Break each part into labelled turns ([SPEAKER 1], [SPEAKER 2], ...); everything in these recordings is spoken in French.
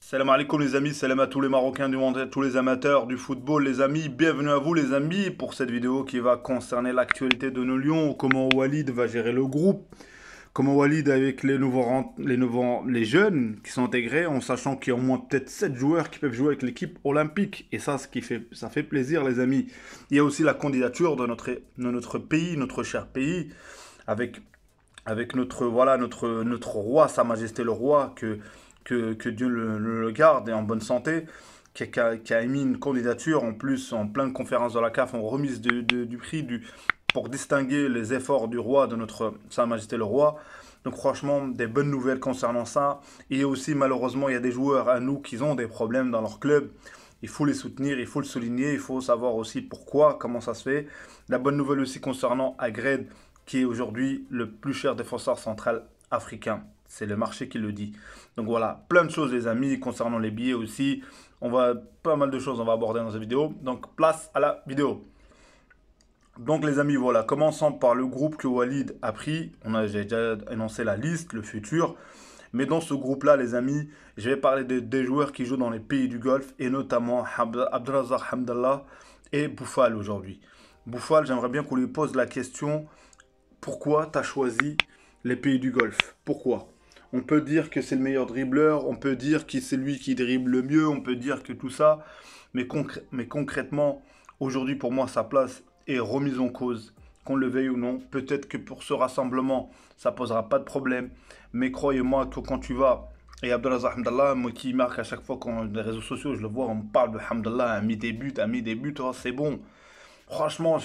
[SPEAKER 1] Salam alaikum les amis, salam à tous les Marocains du monde, à tous les amateurs du football les amis, bienvenue à vous les amis pour cette vidéo qui va concerner l'actualité de nos Lions, comment Walid va gérer le groupe, comment Walid avec les jeunes qui sont intégrés en sachant qu'il y a au moins peut-être 7 joueurs qui peuvent jouer avec l'équipe olympique et ça ça fait plaisir les amis. Il y a aussi la candidature de notre pays, notre cher pays avec notre roi, Sa Majesté le roi, que Dieu le garde et en bonne santé, qui a émis une candidature en plus en pleine conférence de la CAF en remise du prix pour distinguer les efforts du roi, de notre Sa Majesté le roi. Donc franchement, des bonnes nouvelles concernant ça. Et aussi malheureusement, il y a des joueurs à nous qui ont des problèmes dans leur club. Il faut les soutenir, il faut le souligner, il faut savoir aussi pourquoi, comment ça se fait. La bonne nouvelle aussi concernant Agred, qui est aujourd'hui le plus cher défenseur central africain. C'est le marché qui le dit. Donc voilà, plein de choses les amis, concernant les billets aussi. Pas mal de choses on va aborder dans cette vidéo. Donc place à la vidéo. Donc les amis, voilà, commençons par le groupe que Walid a pris. J'ai déjà énoncé la liste, le futur. Mais dans ce groupe-là, les amis, je vais parler des joueurs qui jouent dans les pays du Golfe et notamment Abdelrazak Hamdallah et Boufal aujourd'hui. Boufal, j'aimerais bien qu'on lui pose la question pourquoi tu as choisi les pays du Golfe? Pourquoi? On peut dire que c'est le meilleur dribbleur, on peut dire que c'est lui qui dribble le mieux, on peut dire que tout ça, mais concrètement, aujourd'hui pour moi, sa place est remise en cause, qu'on le veuille ou non. Peut-être que pour ce rassemblement, ça posera pas de problème, mais croyez-moi que quand tu vas, et Abdelazak Hamdallah, moi qui marque à chaque fois quand les réseaux sociaux, je le vois, on me parle de Hamdallah, a mis des buts, oh, c'est bon. Franchement,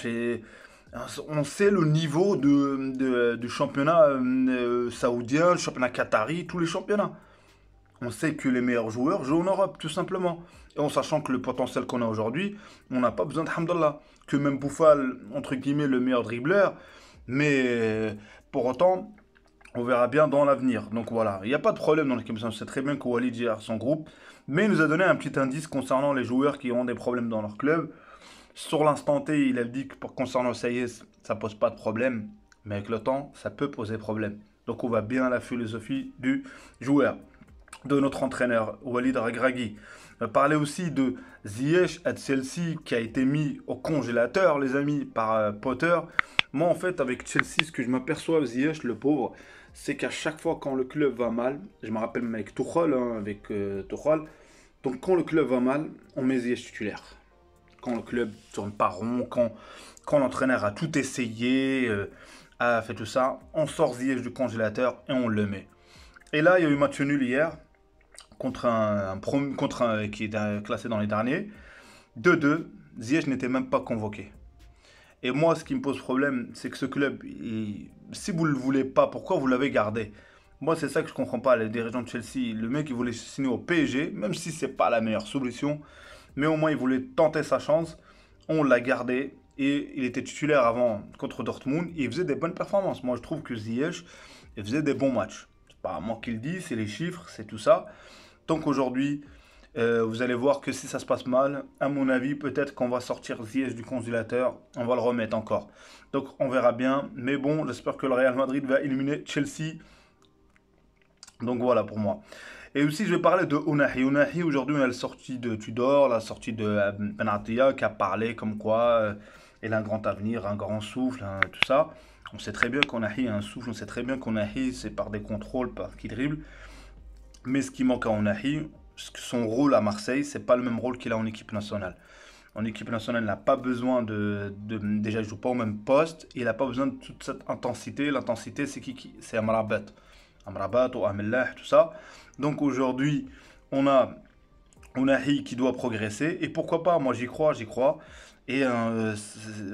[SPEAKER 1] on sait le niveau du championnat saoudien, le championnat qatari, tous les championnats. On sait que les meilleurs joueurs jouent en Europe, tout simplement. Et en sachant que le potentiel qu'on a aujourd'hui, on n'a pas besoin de Hamdallah. Que même Bouffal, entre guillemets, le meilleur dribbleur. Mais pour autant, on verra bien dans l'avenir. Donc voilà, il n'y a pas de problème dans l'équipe. On sait très bien que Walid gère son groupe. Mais il nous a donné un petit indice concernant les joueurs qui ont des problèmes dans leur club. Sur l'instant T, il a dit que concernant Saïs, ça pose pas de problème, mais avec le temps, ça peut poser problème. Donc on va bien à la philosophie du joueur, de notre entraîneur, Walid Regragui. On va parler aussi de Ziyech à Chelsea qui a été mis au congélateur, les amis, par Potter. Moi, en fait, avec Chelsea, ce que je m'aperçois, Ziyech, le pauvre, c'est qu'à chaque fois quand le club va mal, je me rappelle même avec Tuchel, Tuchel, donc quand le club va mal, on met Ziyech titulaire quand le club tourne pas rond, quand l'entraîneur a tout essayé, a fait tout ça, on sort Ziyech du congélateur et on le met. Et là, il y a eu match nul hier contre contre un qui est classé dans les derniers. 2-2, Ziyech n'était même pas convoqué. Et moi, ce qui me pose problème, c'est que ce club, si vous ne le voulez pas, pourquoi vous l'avez gardé? Moi, c'est ça que je comprends pas, les dirigeants de Chelsea. Le mec, il voulait signer au PSG, même si c'est pas la meilleure solution. Mais au moins, il voulait tenter sa chance. On l'a gardé. Et il était titulaire avant contre Dortmund. Et il faisait des bonnes performances. Moi, je trouve que Ziyech, il faisait des bons matchs. C'est pas moi qui le dis, c'est les chiffres, c'est tout ça. Donc aujourd'hui, vous allez voir que si ça se passe mal, à mon avis, peut-être qu'on va sortir Ziyech du congélateur. On va le remettre encore. Donc on verra bien. Mais bon, j'espère que le Real Madrid va éliminer Chelsea. Donc voilà pour moi. Et aussi, je vais parler de Ounahi. Ounahi, aujourd'hui, on a la sortie de Tudor, la sortie de Benatia, qui a parlé comme quoi il a un grand avenir, un grand souffle, hein, tout ça. On sait très bien qu'Ounahi a un souffle, on sait très bien qu'Ounahi, c'est par des contrôles, par qu'il dribble. Mais ce qui manque à Ounahi, son rôle à Marseille, c'est pas le même rôle qu'il a en équipe nationale. En équipe nationale, il n'a pas besoin déjà, il joue pas au même poste, il n'a pas besoin de toute cette intensité. L'intensité, c'est c'est Amrabat. Amrabat ou Amellah, tout ça. Donc aujourd'hui, on a Ounahi qui doit progresser. Et pourquoi pas, moi j'y crois, j'y crois. Et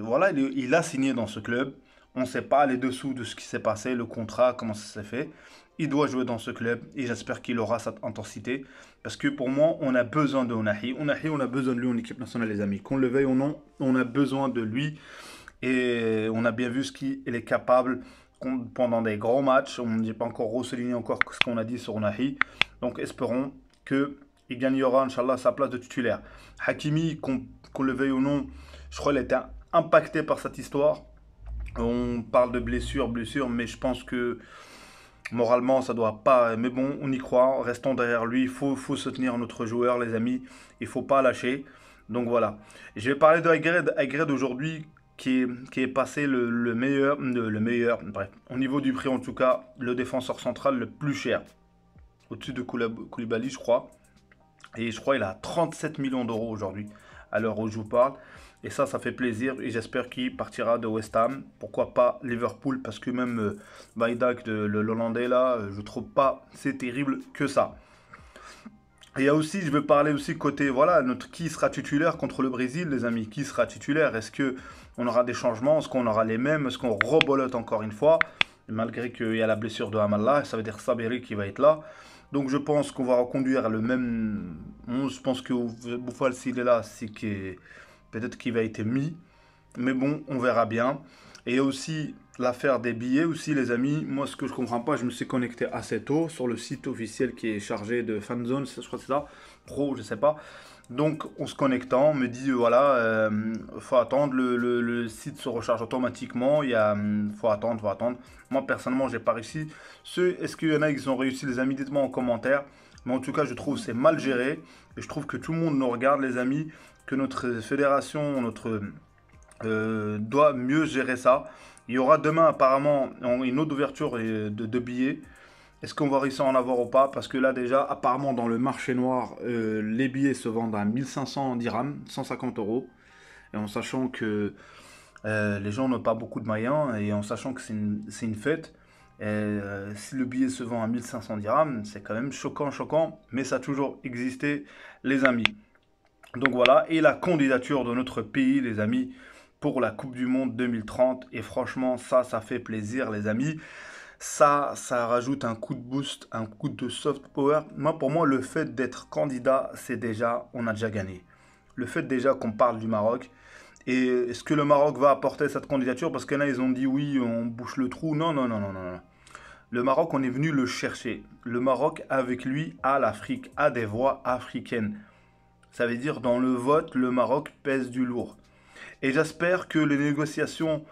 [SPEAKER 1] voilà, il a signé dans ce club. On ne sait pas les dessous de ce qui s'est passé, le contrat, comment ça s'est fait. Il doit jouer dans ce club et j'espère qu'il aura cette intensité. Parce que pour moi, on a besoin de Ounahi. Ounahi, on a besoin de lui en équipe nationale, les amis. Qu'on le veuille ou non, on a besoin de lui. Et on a bien vu ce qu'il est capable pendant des grands matchs. On n'a pas encore re-souligné encore ce qu'on a dit sur Ounahi. Donc espérons qu'il gagnera, Inch'Allah, sa place de titulaire. Hakimi, qu'on le veuille ou non, je crois qu'il a été impacté par cette histoire. On parle de blessure, mais je pense que Moralement, ça doit pas. Mais bon, on y croit. Restons derrière lui. Il faut soutenir notre joueur, les amis. Il faut pas lâcher. Donc voilà. Je vais parler de Aigred. Aigred aujourd'hui, qui est passé le meilleur. Le meilleur. Bref. Au niveau du prix, en tout cas, le défenseur central le plus cher. Au-dessus de Koulibaly, je crois. Et je crois qu'il a 37 millions d'euros aujourd'hui, à l'heure où je vous parle. Et ça fait plaisir. Et j'espère qu'il partira de West Ham. Pourquoi pas Liverpool, parce que même Baidak, l'Hollandais, là, je trouve pas c'est terrible que ça. Et il y a aussi, je veux parler aussi côté, voilà, notre qui sera titulaire contre le Brésil, les amis. Qui sera titulaire? Est-ce que on aura des changements? Est-ce qu'on aura les mêmes? Est-ce qu'on rebolote encore une fois? Malgré qu'il y a la blessure de Hamallah, ça veut dire Sabiri qui va être là. Donc je pense qu'on va reconduire le même. Je pense que Bouffal, s'il est là, c'est que peut-être qu'il va être mis. Mais bon, on verra bien. Et il y a aussi l'affaire des billets aussi, les amis. Moi, ce que je comprends pas, je me suis connecté assez tôt sur le site officiel qui est chargé de Fanzone, je crois que c'est ça, Pro, je sais pas. Donc, en se connectant, on me dit, voilà, faut attendre, le site se recharge automatiquement, faut attendre, faut attendre. Moi, personnellement, j'ai pas réussi. Est-ce qu'il y en a qui ont réussi, les amis? Dites-moi en commentaire. Mais en tout cas, je trouve que c'est mal géré. Et je trouve que tout le monde nous regarde, les amis, que notre fédération, doit mieux gérer ça. Il y aura demain apparemment une autre ouverture de billets. Est-ce qu'on va réussir à en avoir ou pas? Parce que là déjà, apparemment dans le marché noir, les billets se vendent à 1500 dirhams, 150 euros. Et en sachant que les gens n'ont pas beaucoup de moyens et en sachant que c'est une fête, si le billet se vend à 1500 dirhams, c'est quand même choquant, choquant. Mais ça a toujours existé, les amis. Donc voilà, et la candidature de notre pays, les amis, pour la Coupe du Monde 2030. Et franchement, ça fait plaisir, les amis. Ça rajoute un coup de boost, un coup de soft power. Pour moi, le fait d'être candidat, c'est déjà, on a déjà gagné. Le fait déjà qu'on parle du Maroc. Et est-ce que le Maroc va apporter cette candidature? Parce qu'il y en a, ils ont dit oui, on bouche le trou. Non, non, non, non, non. Le Maroc, on est venu le chercher. Le Maroc, avec lui, a l'Afrique, a des voix africaines. Ça veut dire, dans le vote, le Maroc pèse du lourd. Et j'espère que les négociations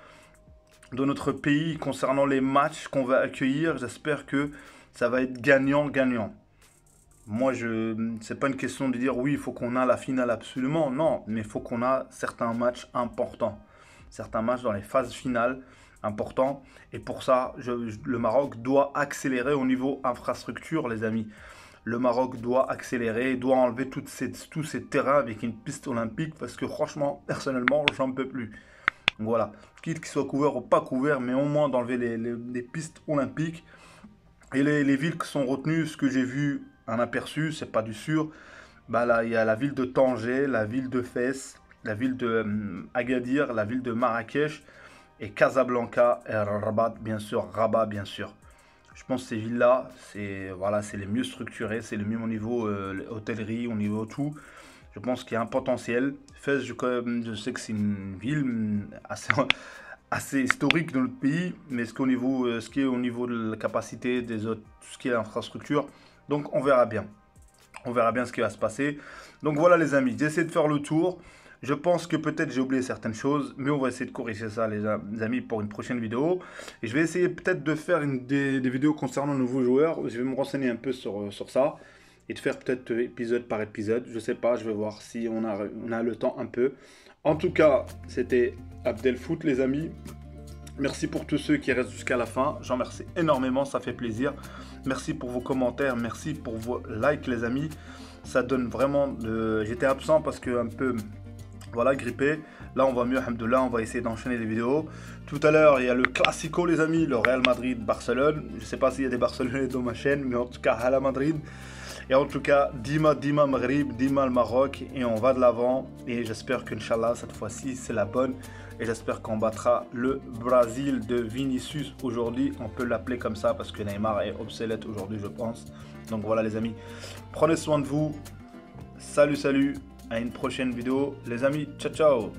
[SPEAKER 1] de notre pays concernant les matchs qu'on va accueillir, j'espère que ça va être gagnant-gagnant. Moi, c'est pas une question de dire oui, il faut qu'on a la finale absolument. Non, mais il faut qu'on a certains matchs importants. Certains matchs dans les phases finales importants. Et pour ça, le Maroc doit accélérer au niveau infrastructure, les amis. Le Maroc doit accélérer, doit enlever tous ces terrains avec une piste olympique parce que franchement, personnellement, j'en peux plus. Donc voilà, quitte qu'ils soient couverts ou pas couverts, mais au moins d'enlever les pistes olympiques. Et les villes qui sont retenues, ce que j'ai vu, un aperçu, c'est pas du sûr. Bah là, il y a la ville de Tanger, la ville de Fès, la ville de Agadir, la ville de Marrakech et Casablanca et Rabat, bien sûr, Rabat, bien sûr. Je pense que ces villes-là, voilà, c'est les mieux structurées, c'est le mieux au niveau hôtellerie, au niveau tout. Je pense qu'il y a un potentiel. Fès, je sais que c'est une ville assez historique dans notre pays, mais ce qui est au niveau de la capacité des autres, tout ce qui est l'infrastructure, donc on verra bien. On verra bien ce qui va se passer. Donc voilà les amis, j'essaie de faire le tour. Je pense que peut-être j'ai oublié certaines choses, mais on va essayer de corriger ça les amis pour une prochaine vidéo. Et je vais essayer peut-être de faire des vidéos concernant de nouveaux joueurs. Je vais me renseigner un peu sur ça. Et de faire peut-être épisode par épisode. Je sais pas, je vais voir si on a le temps un peu. En tout cas, c'était Abdelfoot les amis. Merci pour tous ceux qui restent jusqu'à la fin. J'en remercie énormément, ça fait plaisir. Merci pour vos commentaires, merci pour vos likes les amis. Ça donne vraiment J'étais absent parce que un peu... Voilà, grippé. Là, on va mieux, alhamdoulilah, on va essayer d'enchaîner des vidéos. Tout à l'heure, il y a le Classico, les amis, le Real Madrid-Barcelone. Je ne sais pas s'il y a des Barcelonais dans ma chaîne, mais en tout cas, Hala Madrid. Et en tout cas, Dima Maghrib, Dima le Maroc. Et on va de l'avant. Et j'espère qu'Inch'Allah, cette fois-ci, c'est la bonne. Et j'espère qu'on battra le Brésil de Vinicius aujourd'hui. On peut l'appeler comme ça parce que Neymar est obsolète aujourd'hui, je pense. Donc voilà, les amis. Prenez soin de vous. Salut, salut. À une prochaine vidéo, les amis. Ciao, ciao.